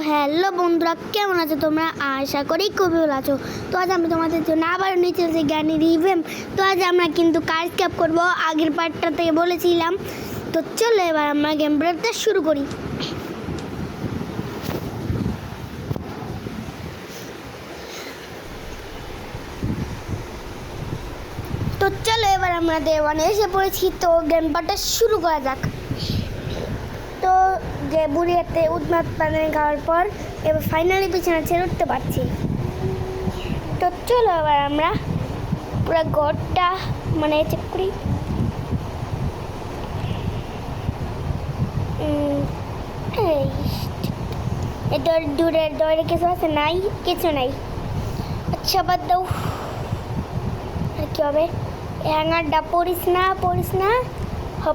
Hello বন্ধুরা, কেমন আছো তোমরা? আশা করি খুবই ভালো আছো। তো আজ আমি তোমাদের জন্য আবার নিয়ে চলেছি জ্ঞানী রিভেম। তো আজ আমরা কিন্তু কার স্ক্যাপ করবো, আগের পার্টটা থেকে বলেছিলাম। তো চলো এবার আমরা গেম প্লেটা শুরু করি। তো চলো এবার আমরা দেওয়ানে এসে পড়েছি। তো গেম প্লেটা শুরু করা যাক। তো যে বুড়িয়াতে উন্মাদ পানি খাওয়ার পর এবার ফাইনালি বিছানা ছেড়ে উঠতে পারছি। তো চলো এবার আমরা পুরো ঘরটা চেক করি। এই দূরের দৌড়ে কিছু আছে? নাই, কিছু নাই। আচ্ছা বাদ দাও, আর কী হবে? হ্যাঙ্গারটা পড়িস না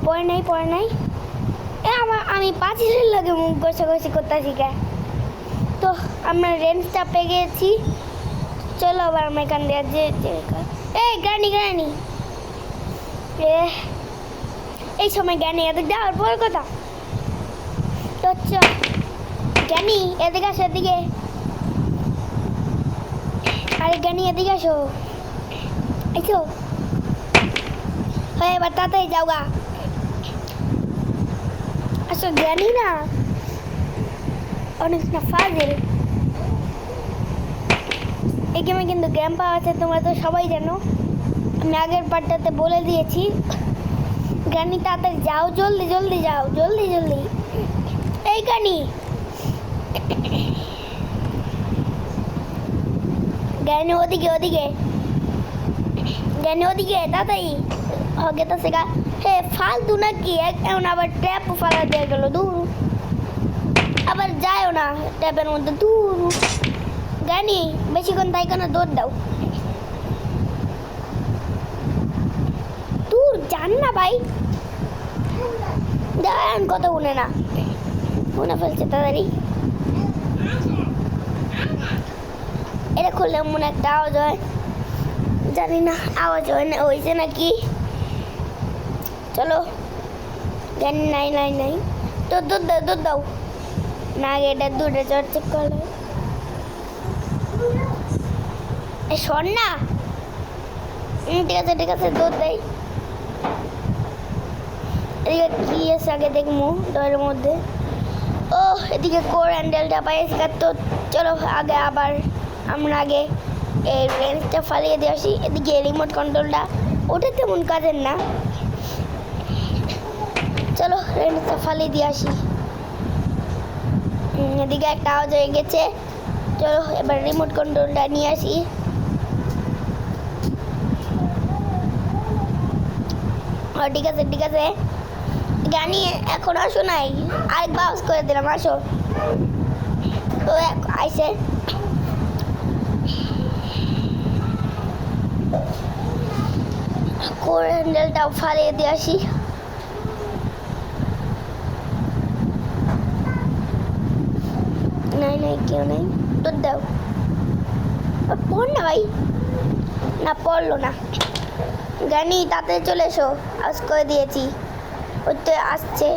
পড়ে নাই। আমি পাঁচিলের লাগে মুখ ঘষাঘষি করতেছি কে। তো আমরা রেঞ্জটা পেয়ে গেছি। চলো আবার আমরা এখান দিয়ে এই গানি এই সময় জ্ঞানী এদিক যাওয়ার পর কথা। তো জ্ঞানী এদিকে আসো, এদিকে। আরে জ্ঞানী এদিকে আসো, এসো। হ্যাঁ এবার তাড়াতাড়ি যাও গা। আসো জ্ঞানী না, অনেক না ফাজিল। এই গেমে কিন্তু জ্ঞান পাওয়া আছে, তোমরা তো সবাই জানো। আমি আগের পার্টটাতে বলে দিয়েছি। জ্ঞানী তাড়াতাড়ি যাও, জলদি যাও, জলদি। এই জ্ঞানী ওদিকে জ্ঞানী ওদিকে তাড়াতাড়ি হবে তো শেখা। হে ফালতু নাকি, এখন আবার ট্যাপ ফালা দিয়ে গেল দূর। আবার যায়ও না ট্যাপের মধ্যে দূর। জ্ঞানী বেশিক্ষণ তাই কেন, দৌড় দাও দূর। জান না ভাই, দেন কত উনে ফেলছে তাড়াতাড়ি। এটা খুললে মনে একটা আওয়াজ হয়, জানি না আওয়াজ হয় না, হয়েছে নাকি। চলো জ্ঞানী নাই। তো দৌড় দাও না, আগে এটা দূরে জ্বর চেক করলে শোন না। ঠিক আছে দৌড় দেয়। এদিকে কি আছে আগে দেখবো ডয়ের মধ্যে। ও এদিকে কোর হ্যান্ডেলটা পাইছি। তো চলো আমরা আগে এই রেঞ্জটা ফালিয়ে দিয়ে আসি। এদিকে রিমোট কন্ট্রোলটা, ওটা তেমন কাজের না। চলো রেঞ্জটা ফালিয়ে দিয়ে আসি। এদিকে একটা আওয়াজ হয়ে গেছে। চলো এবার রিমোট কন্ট্রোলটা নিয়ে আসি। ঠিক আছে জ্ঞানী এখন আসো নাই, আরেক বাউস করে দিলাম, আসো। তো আইসে কোর হ্যান্ডেলটাও ফালিয়ে দিয়ে আসি। নাই কেউ নেই, দুধ দাও। পড় না ভাই, না পড়লো না। জ্ঞানী তাতে চলে এসো, আজ করে দিয়েছি। ওই তো আসছে।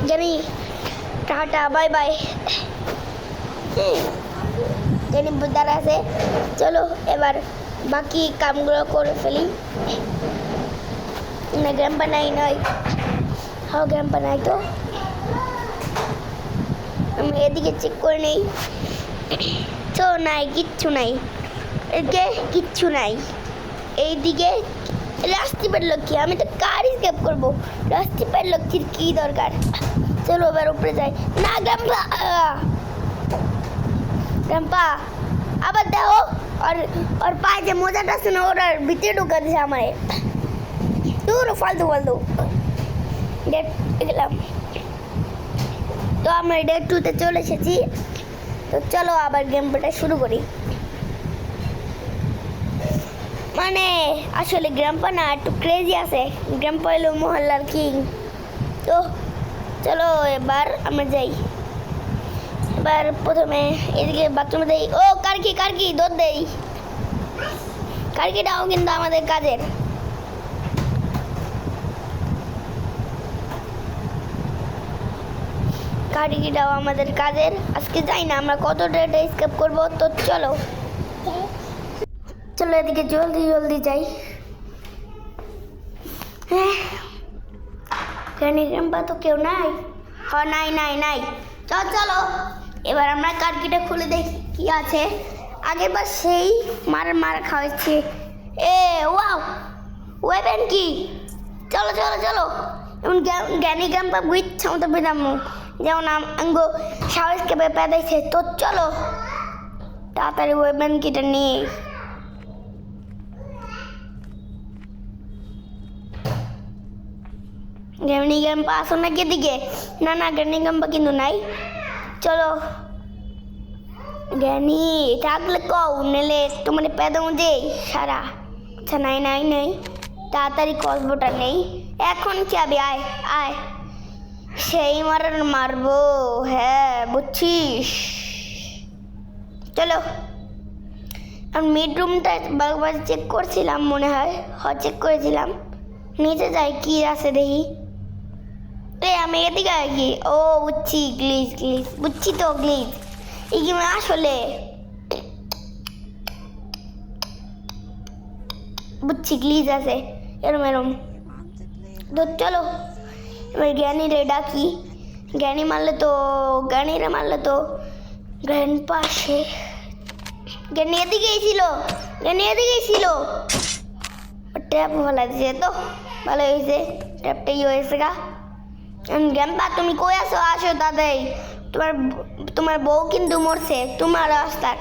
জ্ঞানী টাটা বাই বাই। জ্ঞানী বুদ্ধার আছে। চলো এবার বাকি কামগুলো করে ফেলি। না গ্রাম বানাই নয়, গ্রাম বানাই। তো আমি এদিকে চেক করে নেই। তো নাই, কিচ্ছু নাই, কিচ্ছু নাই। এইদিকে রাস্তি পেট লক্ষ্মী, আমি তো কার স্কেপ করবো। রাস্তি পেট লক্ষ্মীর কি দরকার? চলো এবার উপরে যাই। না গ্রাম্পা আবার দেখো, আর পায়ে যে মোজাটা আছে না, ওটার ভিতরে ঢুকা দিছে আমায়। দূর ফালতু গেলাম। তো আমরা ডে 2-তে চলে এসেছি। তো চলো আবার গেম প্লেটা শুরু করি। আসলে গ্রাম্পা না একটু ক্রেজি আছে। গ্রাম্পা হলো মহল্লার কিং। তো চলো এবার আমরা যাই। এবার প্রথমে এদিকে বাথরুমে দেই। ও কারকি দৌড় দেই। কারকিটাও কিন্তু আমাদের কাজের। কাঠিটাও আমাদের কাজের। আজকে যাই না আমরা কতটা স্কেপ করবো, তো চলো চলো এদিকে জলদি জলদি যাই। হ্যাঁ গ্র্যানি গ্র্যান্ডপা তো কেউ নাই। হ্যাঁ নাই নাই নাই, চল চলো এবার আমরা কাঠকিটা খুলে দেখি কি আছে। আগের বার সেই মার খাওয়াচ্ছে। এ ওয়াও ওয়েবেন কি, চলো চলো চলো। এমন গ্র্যানি গ্র্যান্ডপা বুঝছে মতো পেলাম যেমন আঙ্গ সাহসকে পেদাইছে। তো চলো তাড়াতাড়ি ওয়েবেন কিটা নিয়ে। গ্র্যানি গ্র্যান্ডপা আসো নাকি এদিকে? না না গ্র্যানি গ্র্যান্ডপা কিন্তু নাই। চলো গ্র্যানি থাকলে কও, নেলে তোমার পেদম যে সারা। আচ্ছা নাই নাই নাই, তাড়াতাড়ি কসবোটা নেই এখন চাবি। আয় আয় সেই মারবো। হ্যাঁ বুঝছিস, চলো। আমি মিডরুমটা বারবার চেক করছিলাম, মনে হয় চেক করেছিলাম। নিচে যাই কি আছে দেখি। আমি এদিকে কি, ও বুঝছি গ্লিচ গ্লিচ, বুঝছি তো গ্লিচ। এই কি আসলে বুঝছি গ্লিচ আছে এরম এরম। তো চলো এবার জ্ঞানীরে ডাকি। জ্ঞানী মারলে তো গ্র্যান্ডপা আসে। জ্ঞানী এদিকেই ছিল, ট্যাপ ভালো দিয়েছে তো, ভালো হয়েছে ট্যাপটাই হয়েছে গা। গ্র্যান্ডপা তুমি কই আসো? আসো তাদের, তোমার বউ কিন্তু মরছে তোমার রাস্তার।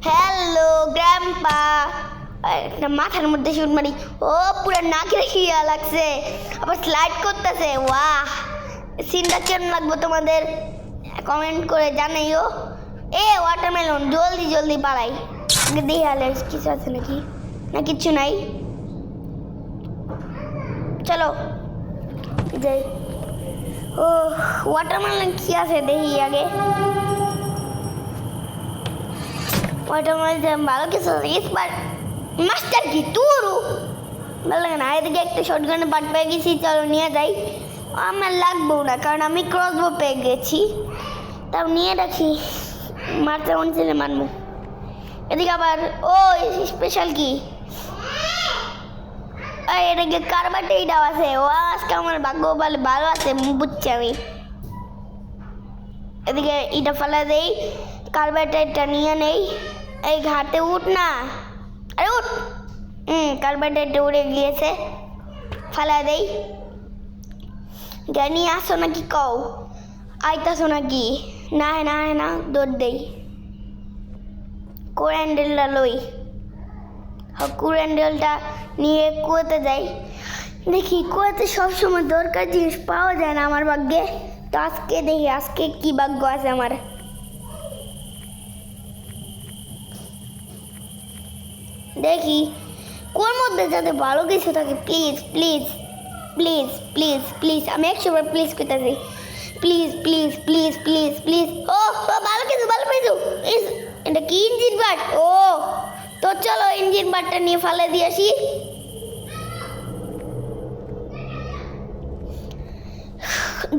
হ্যালো গ্র্যান্ডপা, একটা মাথার মধ্যে শুট মারি। ও পুরো নাকের খিয়া লাগছে, আবার স্লাইড করতেছে। ওয়াহ সিনটা কেমন লাগবে তোমাদের কমেন্ট করে জানাইও। এ ওয়াটারমেলন জলদি জলদি পালাই, দেখি আলে কিছু আছে নাকি, না কিচ্ছু নাই। চলো যাই। ও ওয়াটারমেলন কি আছে দেখি আগে। ওয়াটারমেলন ভালো কিছু আছে। মাস্টার কি তুরু ভালো লাগে না। এদিকে একটা শর্টগানে পাট পেয়ে গেছি, চলো নিয়ে যাই। আমার লাগবেও না কারণ আমি ক্রসবো পেয়ে গেছি, তাও নিয়ে রাখি। মারতে মন ছিল মারমু। এদিকে আবার ও স্পেশাল কি, এদিকে কারবারটা এইটাও আছে। ও আজকে আমার ভাগ্য ভালো আছে বুঝছি আমি। এদিকে এটা ফেলা দেই, কারবারটা এটা নিয়ে নেই। এই ঘাটে উঠ না, আরে উঠ। কারবারটা এটা উড়ে গিয়েছে, ফেলা দেই। জ্ঞানী আসো নাকি কও, আইতাছো নাকি? না না না দৌড় দেই। কোরান্ডেলটা লই, কোরান্ডেলটা নিয়ে কুয়াতে যাই। দেখি কুয়াতে সবসময় দরকার জিনিস পাওয়া যায় না আমার ভাগ্যে। তো আজকে দেখি আজকে কি ভাগ্য আছে আমার। দেখি কোর মধ্যে যাতে ভালো কিছু থাকে। Please please please please please, আমি 100 বার প্লিজ করতেছি। Please please please please please. ও ভালো কিছু এটা কি ইঞ্জিন বাট? ও তো চলো ইঞ্জিন বাটটা নিয়ে ফেলে দিয়ে আসি।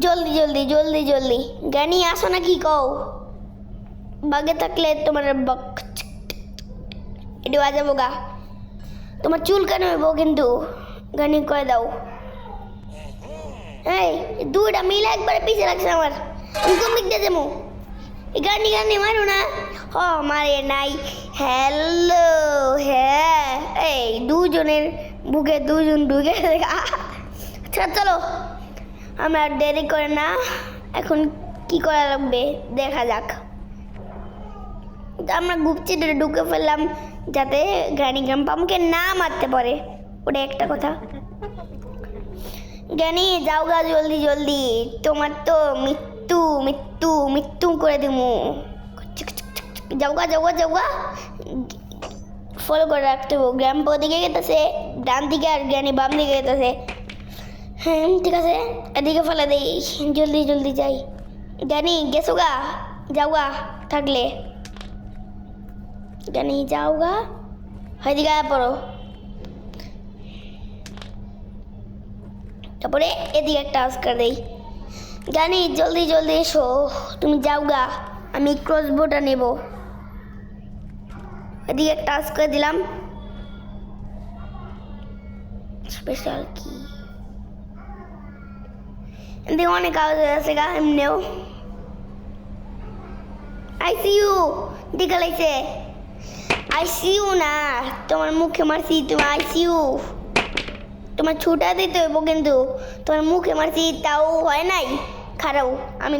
জলদি জলদি জলদি জলদি। জ্ঞানী আসো নাকি কও? বাগে থাকলে তোমার একটু বাজাবো গা, তোমার চুল কেন হইব কিন্তু। জ্ঞানী কয়ে দাও। এই দুইটা মিলে একবারে পিছিয়ে রাখছে আমার। কোন দিক দিয়ে যাবো? গানি মারো না। মারে নাই। হ্যালো হ্যাঁ, এই দুজনের বুকে দুজন ঢুকে। আচ্ছা চলো আমরা দেরি করে না, এখন কি করা লাগবে দেখা যাক। আমরা গুপচিতে ঢুকে ফেললাম যাতে গ্র্যানি গ্র্যান্ডপা আমাকে না মারতে পারে, ওটা একটা কথা। গ্র্যানি যাও গা জলদি জলদি, তোমার তো মৃত্যু মৃত্যু মৃত্যু করে দেবো। যাওগা যাওগা যাওগা, ফলো করে রাখতে হবে। গ্র্যান্ডপা দিকে গেতেছে ডান দিকে আর গ্র্যানি বাম দিকে গেতেছে। হ্যাঁ ঠিক আছে, এদিকে ফেলে দেই, জলদি জলদি যাই। গ্র্যানি গেছো গা, যাওগা থাকলে। গ্র্যানি যাওগা, হয়দিকে পড়ো। তারপরে এদিকে একটা আওয়াজ করে দেই। জানি জলদি জলদি এসো, তুমি যাও গা, আমি ক্রসবোটা নেব। এদিকে টাস্ক করে দিলাম। স্পেশাল কি এদিকে অনেক আওয়াজ হয়ে আছে গা এমনিও। আইসিইউ দিকে লাগছে। আইসিইউ না, তোমার মুখে মারছি, তুমি আইসিইউ। তোমার ছুটা দিতে হইব কিন্তু, তোমার মুখে মারছি তাও হয় নাই। খারাপ, আমি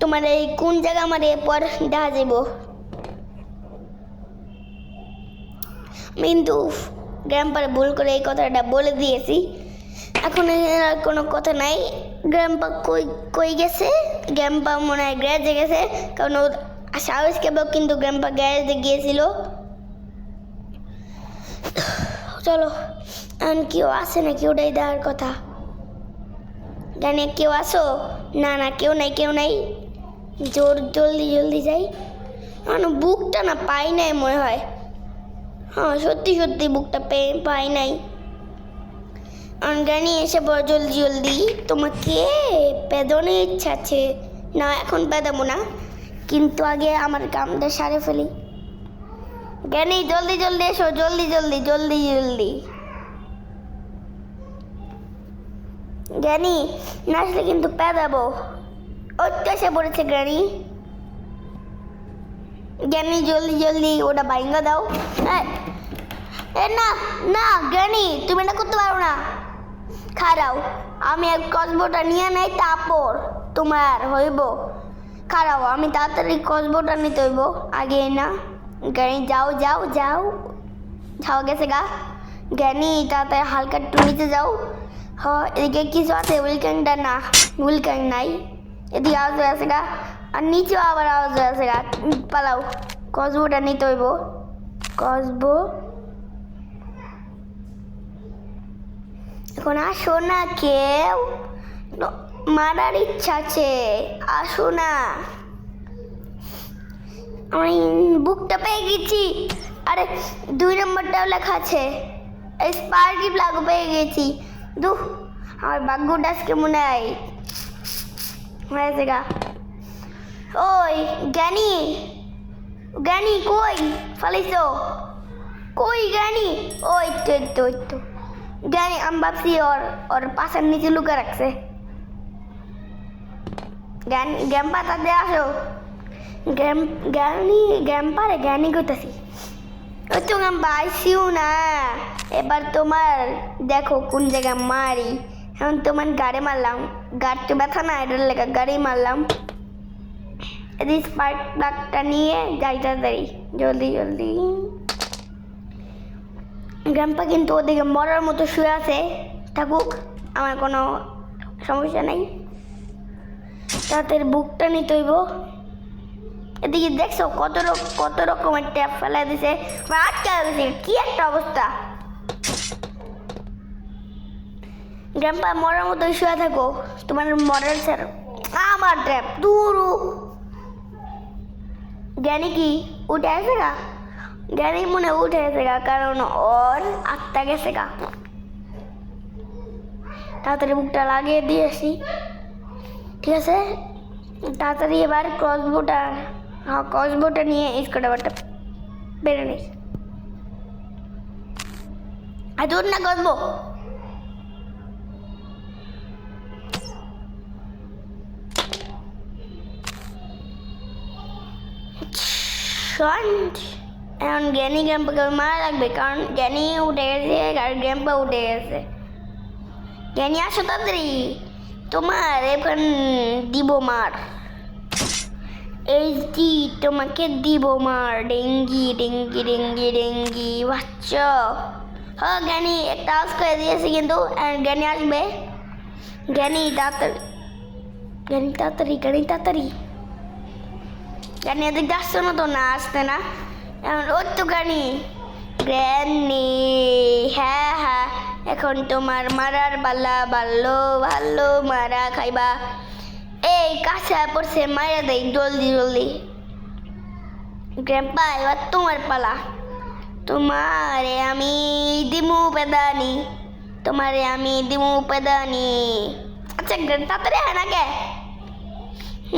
তোমার এই কোন জায়গা আমার এরপর দেখা যাব। কিন্তু গ্র্যাম্পার ভুল করে এই কথাটা বলে দিয়েছি, এখন আর কোনো কথা নাই। গ্র্যাম্পা কই গেছে? গ্র্যাম্পা মনে হয় গ্যারেজে গেছে, কারণ ও সাহস কেবল, কিন্তু গ্র্যাম্পা গ্যারেজে গিয়েছিল। চলো এখন কেউ আসে নাকি ওটাই দেওয়ার কথা। জানে কেউ আসো? না না, কেউ নাই। জলদি যাই। বুকটা না পাই নাই মনে হয়। হ্যাঁ সত্যি বুকটা পাই নাই। জানি এসে পড়ো জলদি। তোমাকে পেদনের ইচ্ছা আছে না? এখন পেদাবো না, কিন্তু আগে আমার কামটা সারে ফেলি। জ্ঞানী জলদি এসো, জলদি। জ্ঞানী না আসলে কিন্তু পেদাবো। এসে পড়েছে জ্ঞানী। জলদি ওটা ভাঙ্গা দাও। না জ্ঞানী, তুমি এটা করতে পারো না। খারাও, আমি এক ক্রসবোটা নিয়ে নেই, তারপর তোমার হইব। খারাও, আমি তাড়াতাড়ি ক্রসবোটা নিতে হইব আগে না। জ্ঞানী যাও গেছে গা। জ্ঞানী তাড়াতাড়ি হালকা একটু নিচে যাও। এদিকে কিছু আছে? উইলক্যাং নাই। এদিকে আওয়াজ হয়ে আছে গা, আর নিচেও আবার আওয়াজ হয়ে আছে গা। পালাও, ক্রসবোটা নিতে হইব। ক্রসবো এখন আসো না, কেউ মারার ইচ্ছা আছে, আসো না। আমি বুকটা পেয়ে গেছি। আরে 2 নম্বরটাও লেখা আছে, স্পার্কি প্লাগ পেয়ে গেছি। আমার ভাগ্যটা আজকে মনে হয় হয়েছে গা। ওই জ্ঞানী কই ফালাইছো? কই জ্ঞানী? ওই তো জ্ঞানী, আমি ভাবছি ওর পাশের নিচে লুকা রাখছে। গ্যাম্পা তাদের আসো। জ্ঞানী করতেছি। ওই তো গ্যাম্পা আইসিউ না। এবার তোমার দেখো কোন জায়গায় মারি। এখন তোমার গাড়ি মারলাম, গাড়ি তো ব্যথা না, এটার লেখা গাড়ি মারলাম। এদিকে স্পার্ক প্লাগটা নিয়ে যাই তাড়াতাড়ি, জলদি। গ্র্যাম্পা কিন্তু ওদিকে মরার মতো শুয়ে আছে, থাকুক, আমার কোনো সমস্যা নেই। তাদের বুকটা নিতে হইব। এদিকে দেখছো কত রকমের ট্যাপ ফেলা দিছে, আটকা গেছে। কি একটা অবস্থা! গ্র্যাম্পা মরার মতো শুয়ে থাকো, তোমার মরার স্যার। আমার ট্যাপ দূরু। জ্ঞানী কি উঠে আছে গা? জ্ঞানী মনে উঠে গেছে গা, কারণ ওর আত্মা গেছে গা। তাড়াতাড়ি বুকটা লাগিয়ে দিয়েছি, ঠিক আছে। তাড়াতাড়ি এবার ক্রসবোটা নিয়ে স্ক্রুড্রাইভারটা বেড়ে নিস। আর দূর না ক্রসবো। এখন জ্ঞানী গ্র্যাম্পাকে মারা লাগবে, কারণ জ্ঞানী উঠে গেছে আর গ্র্যাম্পা উঠে গেছে। জ্ঞানী আসো তাড়াতাড়ি, তোমার এখন দিব মার। এইচডি তোমাকে দিব মার। ডেঙ্গি বাচ্চা। হ্যাঁ জ্ঞানী একটা আওয়াজ করে দিয়েছি, কিন্তু জ্ঞানী আসবে। জ্ঞানী তাড়াতাড়ি জ্ঞানী এদিকে আসছো না তো? না আসতে না। এখন ওই তো জ্ঞানী হ্যাঁ এখন তোমার মারার পালা। ভালো মারা খাইবা। এই কাছে পড়ছে, মারা দেই জলদি। গ্র্যাম্পা এবার তোমার পালা। তোমারে আমি দিমু পেদানি। আচ্ছা তাড়াতাড়ি হয় না কে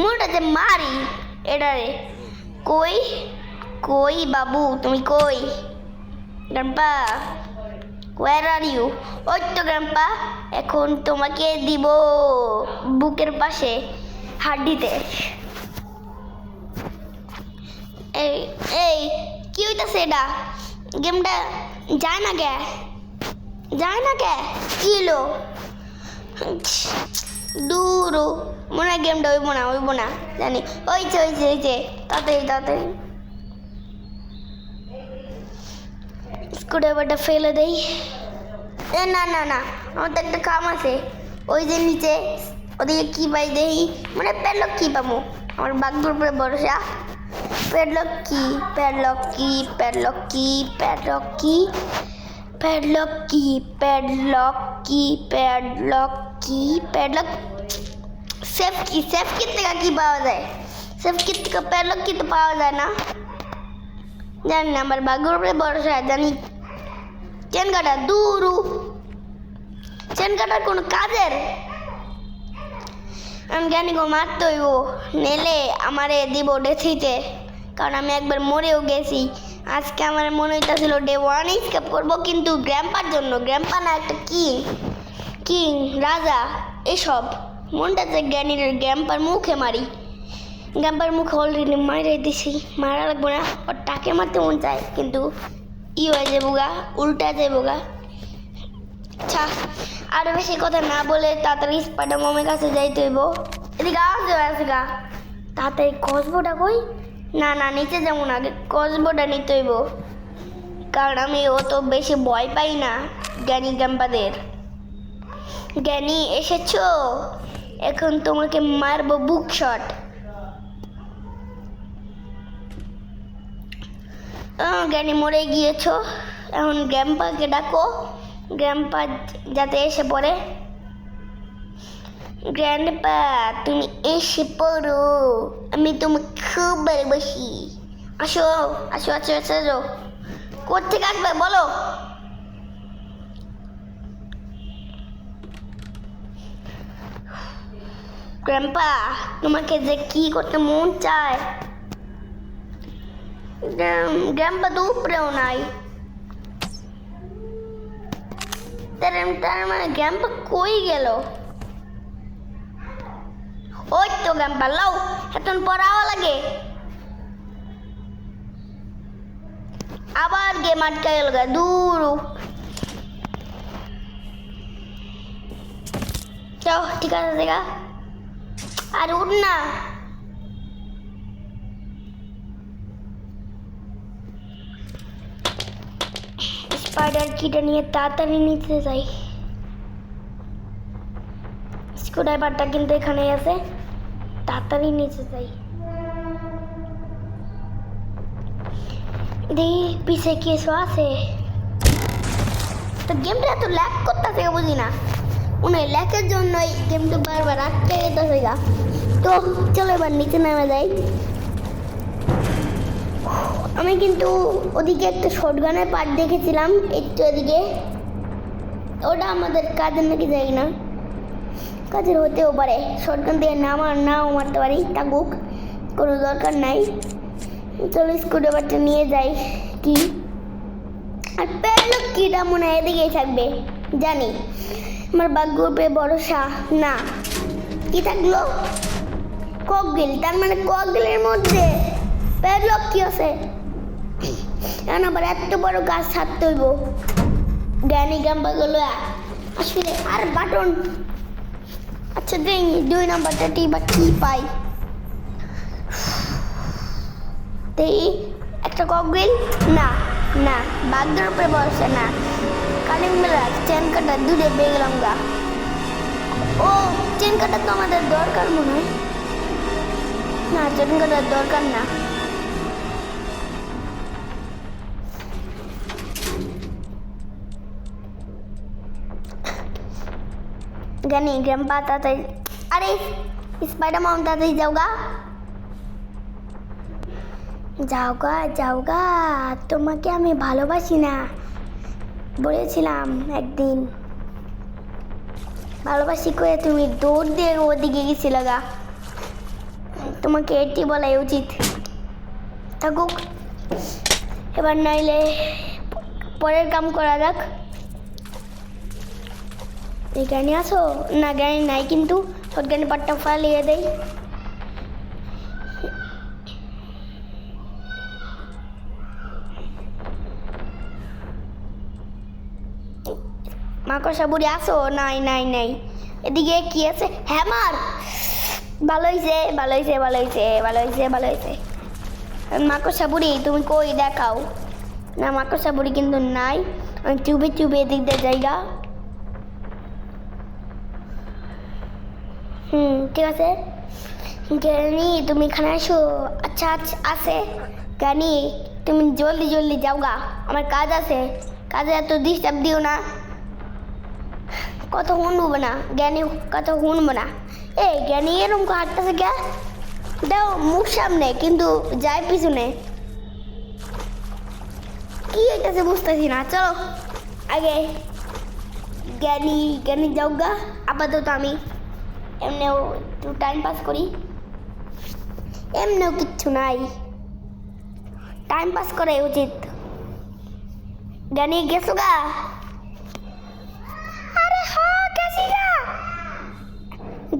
মোটা যে মারি এটারে কই কই বাবু তুমি কই গ্র্যান্ডপা ওয়ার আর ইউ ওই তো গ্র্যান্ডপা এখন তোমাকে দিব বুকের পাশে হাড্ডিতে এই এই কি হইতাছে এটা গেমটা যায় না কে কি হলো দূর মনে হয় গেমটা হইব না জানি হইছে তাড়াতাড়ি স্ক্রুড্রাইভারটা ফেলে দেই না আমার তো একটা কাম আছে ওই যে নিচে ওদিকে কি পাই দেই মানে প্যাডলক কি পাবো আমার বাগদুর উপরে ভরসা প্যাডলক সেফ কি থেকে কি পাওয়া যায় সেফ কি থেকে প্যাডলক কি তো পাওয়া যায় না জানি না আমার বাগদুর উপরে ভরসা জানি চেন কাটা চেন কাটার কোনো কাজের আমি জানি গো মারতে হইব নেলে আমারে দিব ডেথিতে কারণ আমি একবার মরেও গেছি আজকে আমার মনে হইতেছিল ডে 1 স্কেপ করবো কিন্তু গ্র্যাম্পার জন্য গ্র্যাম্পা না একটা কিং রাজা এসব মনটা যে জ্ঞানীর গ্র্যাম্পার মুখে মারি গ্র্যাম্পার মুখে অলরেডি মারা দিছি মারা লাগবো না ওর টাকে মারতে মন চায় কিন্তু হয়ে যাবো গা উল্টা যাবো গা আচ্ছা আর বেশি কথা না বলে তাড়াতাড়ি স্পাইডার মমের কাছে যাইতে হইব এদিকে আসে গা তাড়াতাড়ি কসবোটা কই না নিচে যেমন আগে কসবোটা নিতে হইব কারণ আমি অত বেশি ভয় পাই না জ্ঞানী গ্যাম্পাদের জ্ঞানী এসেছো এখন তোমাকে মারবো বুক শট জ্ঞানী মরে গিয়েছো এখন গ্যাম্পাকে ডাকো গ্র্যান্ডপা যাতে এসে পড়ে গ্র্যান্ডপা তুমি এসে পড়ো আমি তোমাকে খুব ভালোবাসি আসো কোত্থেকে আসবে বলো গ্র্যান্ডপা তোমাকে যে কি করতে মন চায় গ্র্যান্ডপা তো উপরেও নাই তার মানে গ্যাম্পা কই গেল ওই তো গ্যাম্পা লাও এখন পড়াওয়া লাগে আবার গেম আটকা গেল দূর চল ঠিক আছে দেখা আর উঠ না স্পাইডার কিটা নিয়ে তাড়াতাড়ি নিতে যাই স্ক্রুড্রাইভারটা কিন্তু এখানেই আছে তাড়াতাড়ি নিতে যাই দেখি পিছে কিছু আছে তো গেমটা এত ল্যাগ করতেছে বুঝি না মনে হয় ল্যাগের জন্যই গেমটা বারবার আটকে যেতেছে গা তো চলো এবার নিচে নামে যাই আমি কিন্তু ওদিকে একটা শটগানের পার্ট দেখেছিলাম একটু ওদিকে ওটা আমাদের কাজের নাকি যাই না কাজের হতেও পারে শটগান দিয়ে নাও মারতে পারি থাকুক কোনো দরকার নাই চলো স্ক্রুড্রাইভারটা নিয়ে যাই কি আর প্যাডলক কিটা মনে হয় এদিকেই থাকবে জানি আমার ভাগ্যের উপরে ভরসা না কি থাকলো ককগিল তার মানে ককগিলের মধ্যে প্যাডলক কি আছে এখন আবার এত বড় গাছ ছাড়তে হইব জ্ঞানী গ্যাম্পা গেল আসলে আর বাটন আচ্ছা দেখি 2 নাম্বারটা টিপা কি পাই দেখি একটা ককগিল না বাগদার উপরে বসে না কালিং মেলা চেন কাটা দূরে পেয়ে গেলাম গা ও চেন কাটা তো আমাদের দরকার মনে হয় না চেন কাটার দরকার না জ্ঞানী গ্র্যাম্পা তাড়াতাড়ি আরে স্পাইডার মম তাড়াতাড়ি যাওগা তোমাকে আমি ভালোবাসি না বলেছিলাম একদিন ভালোবাসি করে তুমি দৌড় দিয়ে ওদিকে গেছিল গা। তোমাকে এটি বলাই উচিত। থাকুক, এবার নাইলে পরের কাম করা যাক। এই জ্ঞানী আসো না? জ্ঞানী নাই, কিন্তু সজ্ঞানী পাটটা ফালিয়ে দেই। মাকড়সা বুড়ি আসো? নাই নাই নাই। এদিকে কি আছে? হ্যামার। ভালো হয়েছে, ভালো হয়েছে, ভালো হয়েছে, ভালো হয়েছে, ভালো হয়েছে। মাকড়সা বুড়ি তুমি কই দেখাও না? মাকড়সা বুড়ি কিন্তু নাই। আমি চুপে চুপে এদিক দিয়ে জায়গা। ঠিক আছে। জ্ঞানী তুমি এখানে আসো। আচ্ছা আচ্ছা আছে। জ্ঞানী তুমি জলদি জলদি যাও গা, আমার কাজ আছে। কাজে এত ডিস্টার্ব দিও না। কত শুনবো না জ্ঞানী, কত শুনবো না। এই জ্ঞানী এরকম হাঁটতেছে কে? দাও মুখ সামনে কিন্তু যায় পিছনে। কি হইতেছে বুঝতেছি না। চলো আগে জ্ঞানী জ্ঞানী যাও গা। আপাতত আমি এমনিও একটু টাইম পাস করি। এমনিও কিচ্ছু নাই, টাইম পাস করাই উচিত। জ্ঞানী গেছো গা? আরে হ্যাঁ গেছি গা।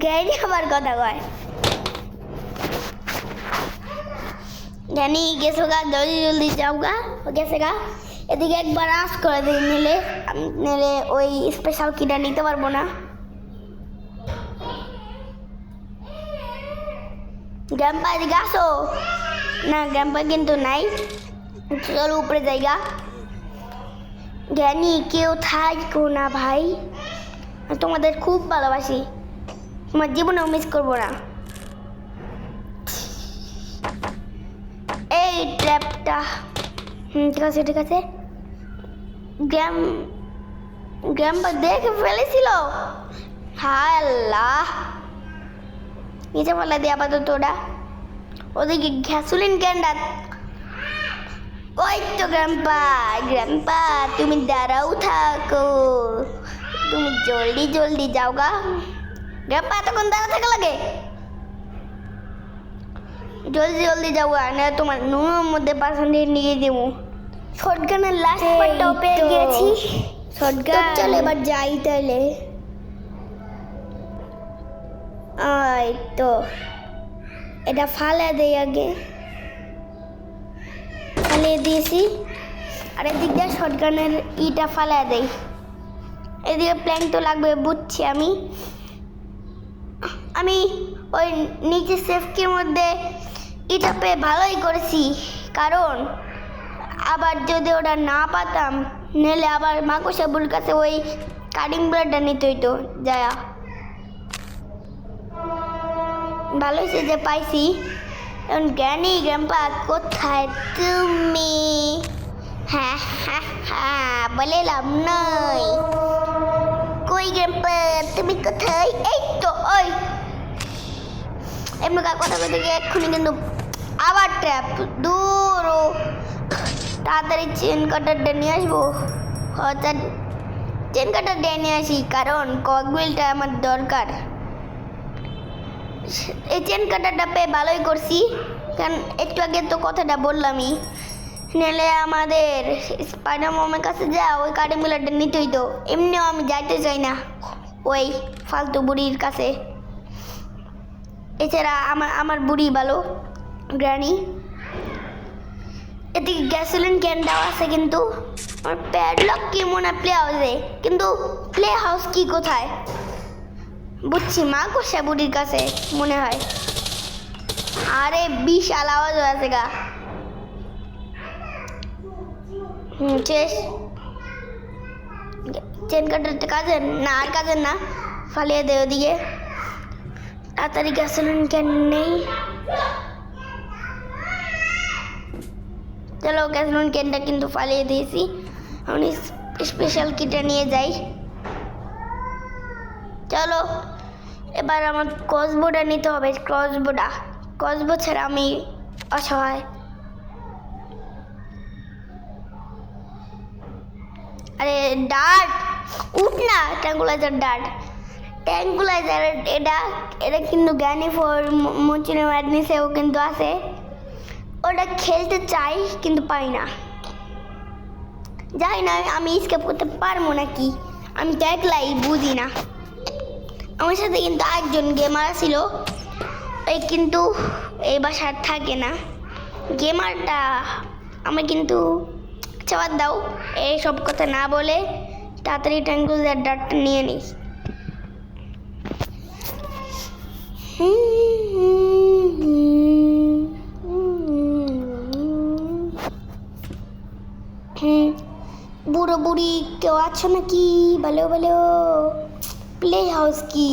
জ্ঞানী আমার কথা কয়। জ্ঞানী গেছো গা, জলদি জলদি যাও গা। গেছে গা। এদিকে একবার আস করে দিই, নিলে ওই স্পেশাল কিটা নিতে পারবো না। গ্যাম্পা এদিকে আসো না? গ্যাম্পা কিন্তু নাই। চলো উপরে জায়গা। জ্ঞানী কেউ থাকো না ভাই, তোমাদের খুব ভালোবাসি, তোমার জীবনেও মিস করবো না। এই ট্র্যাপটা ঠিক আছে ঠিক আছে। গ্যাম্পা দেখে ফেলেছিল। হায় আল্লাহ, নিচে ফেলা দিয়ে আপাতত ওটা। ওদিকে গ্যাসোলিন ক্যান্ডা। ওই তো গ্যাম্পা, গ্যাম্পা তুমি দাঁড়াও থাকো, তুমি জলদি জলদি যাও গা। গ্যাম্পা এতক্ষণ দাঁড়া থাকা লাগে? জলদি জলদি যাও গা, না তোমার নুনের মধ্যে পাশান নিয়ে দেবো। শটগানের লাস্ট পার্টটাও পেয়ে গেছি। শটগান চলে, এবার যাই তাহলে। এই তো এটা ফালে দেই, আগে ফালিয়ে দিয়েছি। আর এদিক দিয়ে শটগানের ইটা ফালে দেই। এদিকে প্ল্যাঙ্ক তো লাগবে বুঝছি আমি। ওই নিচে সেফটির মধ্যে এটা পেয়ে ভালোই করেছি, কারণ আবার যদি ওটা না পাতাম নিলে আবার মাকড়সাবুর কাছে ওই কাটিং ব্লেডটা নিতে হইতো যায়া। ভালো হয়েছে যে পাইছি। এখন জ্ঞানী গ্যাম্পা কোথায় তুমি? হ্যাঁ হ্যাঁ হ্যাঁ বলে লাভ নাই। কই গ্যাম্পা তুমি কোথায়? এই তো ওই এমনি কথা বলতে গিয়ে এক্ষুনি কিন্তু আবার ট্র্যাপ। দূর, তাড়াতাড়ি চেন কাটারটা নিয়ে আসবো। চেন কাটারটা নিয়ে আসি, কারণ ককবিলটা আমার দরকার। এই চেন কাটারটা পেয়ে ভালোই করছি, কারণ একটু আগে তো কথাটা বললামই। নিলে আমাদের স্পাইডার ম্যানের কাছে যা ওই কাটিং ব্লেডটা নিতে হইতো। এমনিও আমি যাইতে চাই না ওই ফালতু বুড়ির কাছে। এছাড়া আমার বুড়ি ভালো, গ্র্যানি। এদিকে গ্যাসোলিন ক্যানটাও আছে, কিন্তু আমার প্যাডলক কি মনে হয় প্লে হাউসে, কিন্তু প্লে হাউস কি কোথায় বুঝছি মাকড়সা বুড়ির কাছে মনে হয়। আরে বিশাল আওয়াজ আছে গা। শেষ। চেন কাটারটা কাজের না? আর কাজের না, ফালিয়ে দে ওদিকে। তাড়াতাড়ি গ্যাসোলিন ক্যান নেই। চলো গ্যাসোলিন ক্যানটা কিন্তু ফালিয়ে দিয়েছি। আমি স্পেশাল কিটটা নিয়ে যাই। চলো এবার আমার ক্রসবোটা নিতে হবে। ক্রসবো ছাড়া আমি অসহায়। আরে ডার্ট উঠ না, ট্রাঙ্গুলাইজার ডার্ট। ট্যাঙ্কুলাইজার এটা এটা কিন্তু জ্ঞানী ফর মচিনে ম্যাডনেসেও কিন্তু আছে। ওটা খেলতে চাই কিন্তু পাই না, যাই না আমি স্কেপ করতে পারবো নাকি, আমি তো একলাই বুঝি না। আমার সাথে কিন্তু আরেকজন গেমার ছিল, এই কিন্তু এই বাসার থাকে না গেমারটা। আমার কিন্তু চাওয়ার দাও, এই সব কথা না বলে তাড়াতাড়ি ট্যাঙ্কুলাইজার ডাটটা নিয়ে নিই। বুড়ো বুড়ি কেউ আছো নাকি? ভালো ভালো প্লে হাউস কি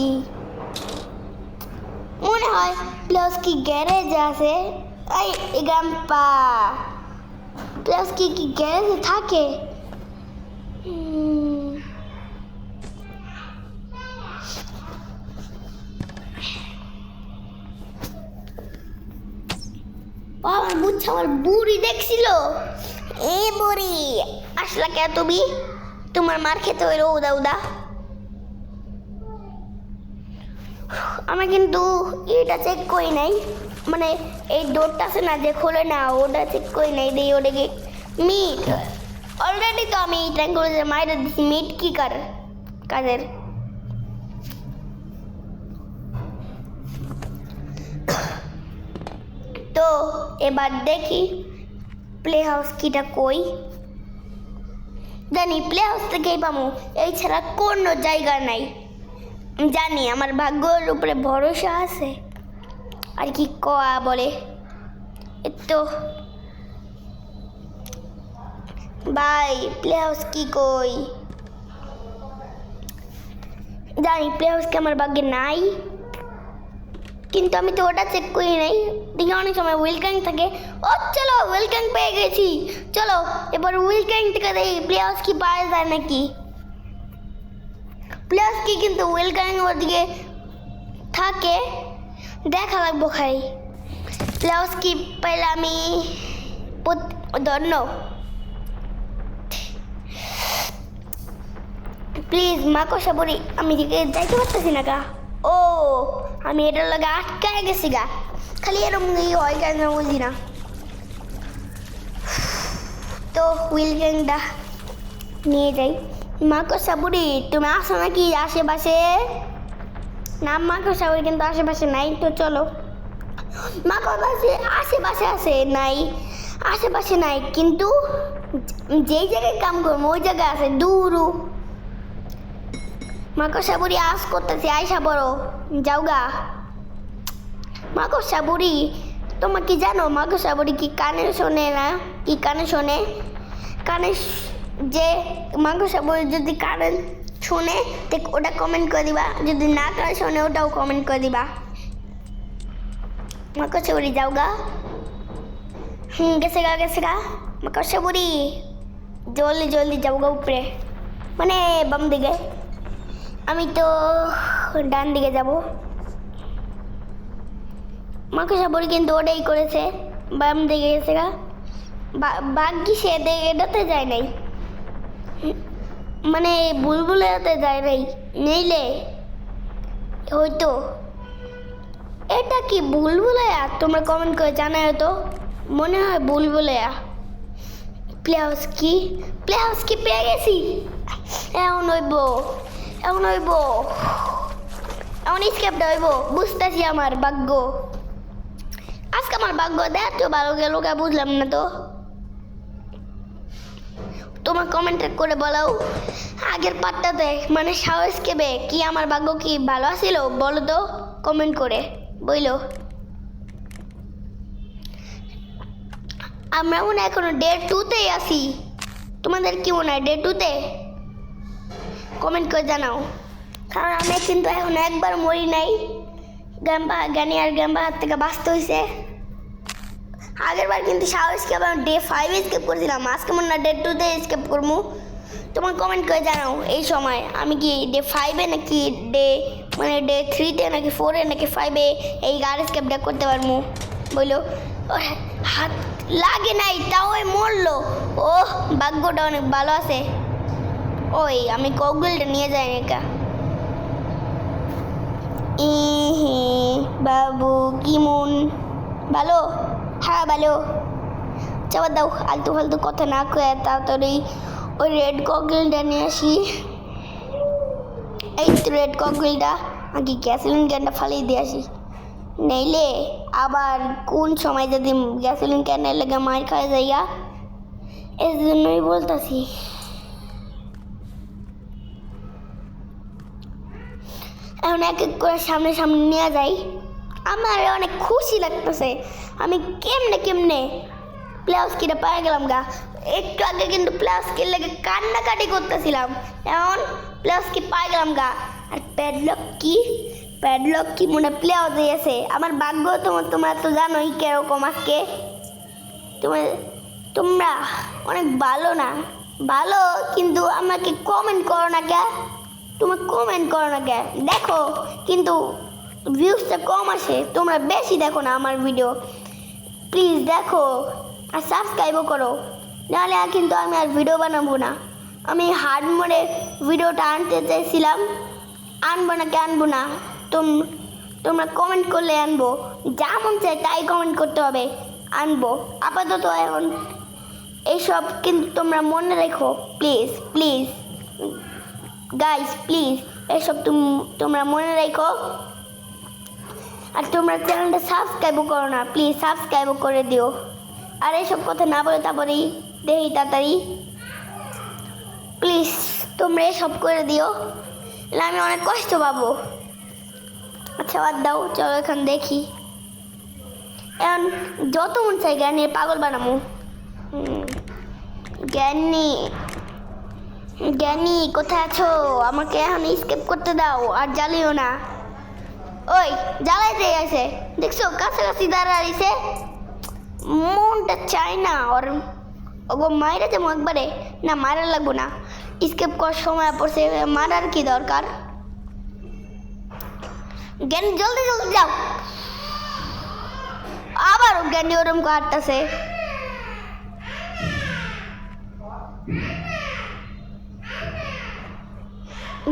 মনে হয় প্লে হাউস কি গ্যারেজ আছে? এই গ্রাম্পা প্লে হাউস কি গ্যারেজে থাকে? আমার বুঝছো, আমার বুড়ি দেখছিল। এ বুড়ি আসলা কে তুমি? তোমার মার খেতে হইলো উদা উদা। আমি কিন্তু এটা চেক করি নাই, মানে এই ডোরটা আছে না যে খোলে না, ওটা চেক করি নাই। দিয়ে ওটাকে মিট অলরেডি তো আমি ট্যাঙ্কুলাইজার মাইরে দিচ্ছি। মিট কি কাজের? তো এবার দেখি প্লে হাউস কিটা কই। জানি প্লে হাউস থেকেই পাবো, এই ছাড়া কোনো জায়গা নাই। জানি আমার ভাগ্যের উপরে ভরসা আছে। আর কি কয়া বলে তো ভাই, প্লে হাউস কি কই? জানি প্লে হাউস কি আমার ভাগ্যে নাই, কিন্তু আমি তো ওটা চেক করি নাই। দেখি অনেক সময় হুইল ক্যাং থাকে। ও চলো হুইল ক্যাং পেয়ে গেছি, চলো এবার হুইল ক্যাং থেকে দেখি প্লে হাউস কি পাওয়া যায় নাকি। প্লে হাউস কি কিন্তু হুইল ক্যাং ওদিকে থাকে, দেখা লাগবো খাই। প্লে হাউস কি পাইলে আমি ধন্য। প্লিজ মাকড়সা বুড়ি, আমি দিকে যাইতে পারতেছি না গা। ও আমি এটার লাগে আটকায় গেছি গা, খালি এরকম হয় কেন বুঝি না। তো হুইল গ্যাংটা নিয়ে যাই। মাকড়সা বুড়ি তুমি আসো নাকি আশেপাশে? না মাকড়সা বুড়ি কিন্তু আশেপাশে নাই। তো চলো, মাকড়সা আশেপাশে আছে নাই, আশেপাশে নাই, কিন্তু যেই জায়গায় কাম করবো ওই জায়গায় আছে দূরু। মাকড়সা বুড়ি আস করতেছি, আয়সা বড় যাওগা। মাকড়সা বুড়ি তোমার কি জানো, মাকড়সা বুড়ি কি কানে শোনে না? কি কানে শোনে? কানে যে মাকড়সা বুড়ি যদি কানে শোনে ওটা কমেন্ট করে দিবা, যদি না কানে শোনে ওটাও কমেন্ট করে দিবা। মাকড়সা বুড়ি যাওগা। গেছে গা মাকড়সা বুড়ি, জলদি জলদি যাওগা উপরে, মানে বাম দিকে। আমি তো ডান দিকে যাব। মাকড়সা বুড়ি কিন্তু ওটাই করেছে, বাম দিকে গেছে গা। বাঘি সে এটাতে যায় নাই, মানে বুলবুলেতে যায় নাই, নেইলে হয়তো। এটা কি বুলবুলায়া? তোমরা কমেন্ট করে জানায় তো, মনে হয় বুলবুলায়া। প্লে হাউস কি পেয়ে গেছি। এমন হইব এমন স্কেপটা হইব, বুঝতেছি আমার ভাগ্য। আজকে আমার ভাগ্য দেখ তো ভালো গেল গা, বুঝলাম না তো। তোমার কমেন্ট করে বলাও আগের পার্টটাতে, মানে সাহস কেবে কি আমার ভাগ্য কি ভালো আছিল বলো তো কমেন্ট করে বইলো। আমরা মনে হয় এখনো ডে 2-তেই আছি। তোমাদের কি মনে হয় ডে 2-তে? কমেন্ট করে জানাও, কারণ আমি কিন্তু এখন একবার মরি নাই। জ্ঞানী আর গ্যাম্বা হাত থেকে বাঁচতে হয়েছে। আগের বার কিন্তু সাহস কে ডে 5 স্কেপ করেছিলাম, আজকে মনে হয় ডে 2-তে স্কেপ করবো। তোমার কমেন্ট করে জানাও এই সময় আমি কি ডে 5-এ নাকি ডে 3-তে নাকি 4-এ নাকি 5-এ এই গাড় স্কেপটা করতে পারবো বললো। হাত লাগে নাই তাও মরলো। ও ভাগ্যটা অনেক ভালো আছে। ওই আমি কগুলটা নিয়ে যাই না। বাবু কি মন ভালো? হ্যাঁ ভালো। চাবার দাও, আলতু ফালতু কথা না কয়ে তাড়াতাড়ি ওই রেড ককটেলটা নিয়ে আসি। এই তো রেড ককটেলটা, আগে গ্যাসোলিন ক্যানটা ফালিয়ে দিয়ে আসি, নইলে আবার কোন সময় যদি গ্যাসোলিন ক্যানের লেগে মার খাওয়া যাইয়া, এর জন্যই বলতেছি। এখন এক এক করে সামনে সামনে নিয়ে যাই। আমার অনেক খুশি লাগতেছে, আমি কেমনে কেমনে প্লাউস্কিটা পায়ে গেলাম গা। একটু আগে কিন্তু প্লাউস্কির লেগে কান্নাকাটি করতেছিলাম, এখন প্লাউস্কি পায়ে গেলাম গা। আর প্যাডলক কি মনে প্লেও দিয়েছে। আমার ভাগ্য তোমরা তো জানোই কিরকম আজকে। তোমরা অনেক ভালো না, ভালো কিন্তু আমাকে কমেন্ট করো না কে? তোমরা কমেন্ট করো না কে? দেখো কিন্তু ভিউজটা কম আসে, তোমরা বেশি দেখো না আমার ভিডিও। প্লিজ দেখো আর সাবস্ক্রাইবও করো, নাহলে কিন্তু আমি আর ভিডিও বানাবো না। আমি হার্ড মোডে ভিডিওটা আনতে চাইছিলাম, আনবো না কে আনবো না, তোমরা কমেন্ট করলে আনবো। যা মন চায় তাই কমেন্ট করতে হবে, আনবো। আপাতত এখন এইসব কিন্তু তোমরা মনে রেখো, প্লিজ প্লিজ গাইস, প্লিজ এসব তোমরা মনে রেখো। আর তোমরা চ্যানেলটা সাবস্ক্রাইবও করো না, প্লিজ সাবস্ক্রাইবও করে দিও। আর এইসব কথা না বলে তারপরেই দেখি তাড়াতাড়ি, প্লিজ তোমরা এসব করে দিও, না আমি অনেক কষ্ট পাবো। আচ্ছা বাদ দাও, চলো এখন দেখি। এখন যত মন চাই জ্ঞানী পাগল বানাবো। জ্ঞানী কোথায় আছো? আমাকে এখন স্কেপ করতে দাও, আর জ্বালিও না। ওই জ্বালাইতে আছে, দেখছো কাছাকাছি দাঁড়াইছে, মনটা চাই না ওর ওগো মাইরা যাবো একবারে। না মারা লাগবো না, স্কেপ করার সময় পড়ছে, মারার কি দরকার। জ্ঞানী জলদি জলদি যাও। আবার জ্ঞানী ওরম কাটতেছে।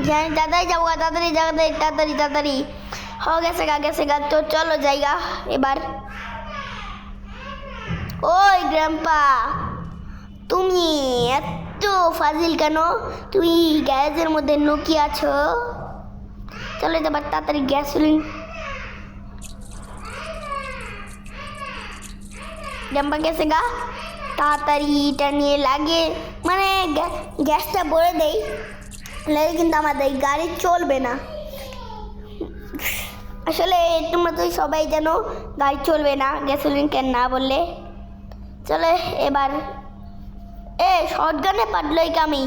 জ্ঞানী দাদাই যাবো, তাড়াতাড়ি তাড়াতাড়ি তাড়াতাড়ি গেছে গা। তো চলো জায়গা এবার। ওই গ্র্যাম্পা, তুমি এত ফাজিল কেন? তুমি গ্যাসের মধ্যে লুকিয়ে আছো। চলো এবার তাড়াতাড়ি গ্যাসোলিন। গ্র্যাম্পা গেছে গা, তাড়াতাড়ি এটা নিয়ে লাগে, মানে গ্যাসটা ভরে দেই, লাগে কিন্তু আমাদের গাড়ি চলবে না। আসলে তোমরা তো সবাই জানো গাড়ি চলবে না গ্যাসোলিন ক্যান না বললে। চলে এবার শর্টগানে পারলো আমি,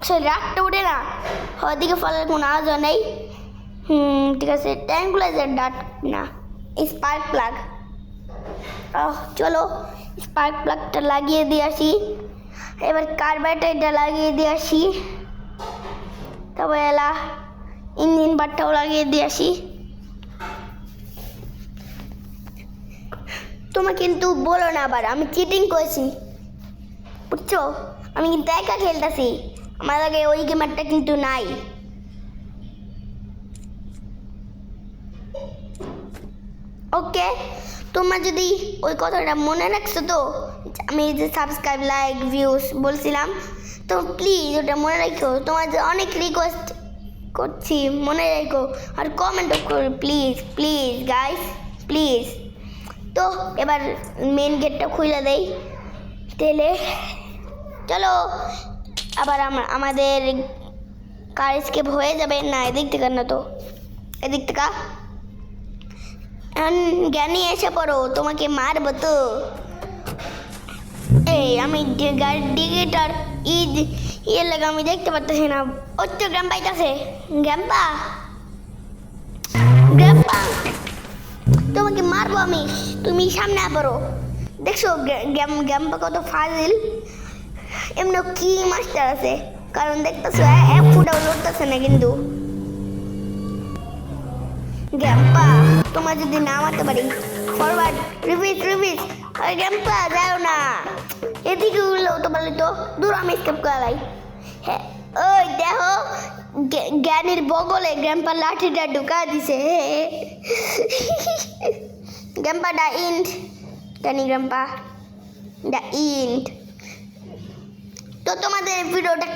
সে রাগটা উঠে না, ওদিকে ফলের কোনো আওয়াজও নেই। ঠিক আছে, ট্যাঙ্কুলাইজার ডাট না, স্পার্ক প্লাগ। চলো স্পার্ক প্লাগটা লাগিয়ে দিয়ে আসি, এবার কার্বাইটারটা লাগিয়ে দিয়ে আসি, তারপরে ইঞ্জিন বারটাও লাগিয়ে দিয়ে আসি। তোমার কিন্তু বলো না আবার আমি চিটিং করেছি, বুঝছো? আমি কিন্তু একা খেলতেছি, আমার আগে ওই গেমারটা কিন্তু নাই। ওকে, তোমরা যদি ওই কথাটা মনে রাখছো তো, আমি যে সাবস্ক্রাইব লাইক ভিউজ বলছিলাম, তো প্লিজ ওটা মনে রাখো। তোমার অনেক রিকোয়েস্ট করছি, মনে রাখো আর কমেন্টও করো, প্লিজ প্লিজ গাইস প্লিজ। তো এবার মেন গেটটা খুলে দেই, তেলে চলো আবার আমাদের কার স্কেপ হয়ে যাবে। না এদিক থেকে না, তো এদিক থেকে। জ্ঞানী এসে পড়ো, তোমাকে মারবো তো। এই আমি গাড়ির ডিগিটার ইয়ে লাগে আমি দেখতে পারতেছি না। ওর তো গ্রাম পাইতেছে। গ্রাম্পা তোমাকে মারবো আমি, তুমি সামনে পড়ো। দেখছো গ্রাম্পা কত ফাজিল, এমনি কি মাস্টার আছে, কারণ দেখতেছো এক ফুটাও লড়তেছে না কিন্তু। গ্রাম্পা তোমার যদি না মারতে পারি, ফরওয়ার্ড রিপিট। ওই গ্রাম্পা যাও না, এদিকে উঠলেও তো পারলে তো দূর, আমি স্কেপ করালাই। হ্যাঁ ওই দেখো জ্ঞানীর বগলে গ্র্যাম্পা লাঠিটা ঢুকা দিছে গ্র্যাম্পা দা ইন্ড জ্ঞানী গ্র্যাম্পা দা ইন্ড। তো তোমাদের ভিডিওটা